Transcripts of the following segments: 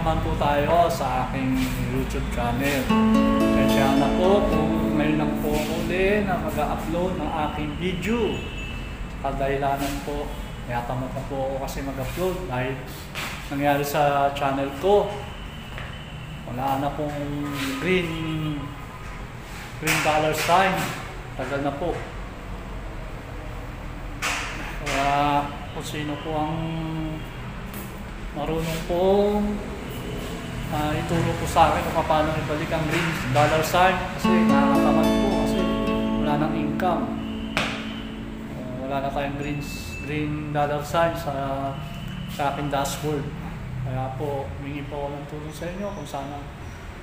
naman po tayo sa aking YouTube channel. Kaya na po kung ngayon lang po uli na mag-upload ng aking video. Kadahilanan po, nayatamad na po ako kasi mag-upload dahil nangyari sa channel ko. Wala na pong green dollar sign. Tagal na po. Kaya kung sino po ang marunong pong ituro po sa akin kung paano ibalik ang green dollar sign kasi nakakatamad po kasi wala nang income. Wala na tayong green dollar sign sa aking dashboard. Kaya po, humingi po ako ng tulong sa inyo kung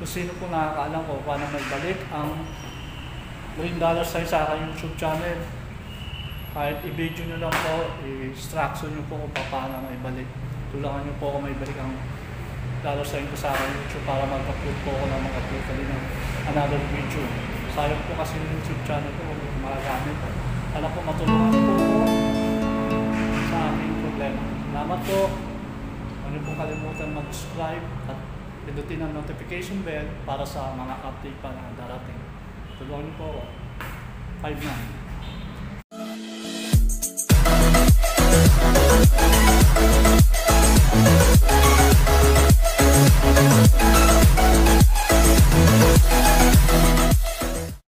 sino po nakakaalam ko paano magbalik ang green dollar sign sa aking YouTube channel. Kahit i-video nyo lang po, i-instruction nyo po kung paano maibalik. Tulungan nyo po ako maibalik ang dollar sign ko sa aking YouTube para mag-upload po ako ng mag-upload kali ng another video. Sayang po kasi yung YouTube channel ko kung magagamit. Alam po matulungan po ako sa aking problema. Salamat po. Huwag niyo pong kalimutan mag-subscribe at pindutin ang notification bell para sa mga update pa na darating. Tulungan niyo po ako. 5 na.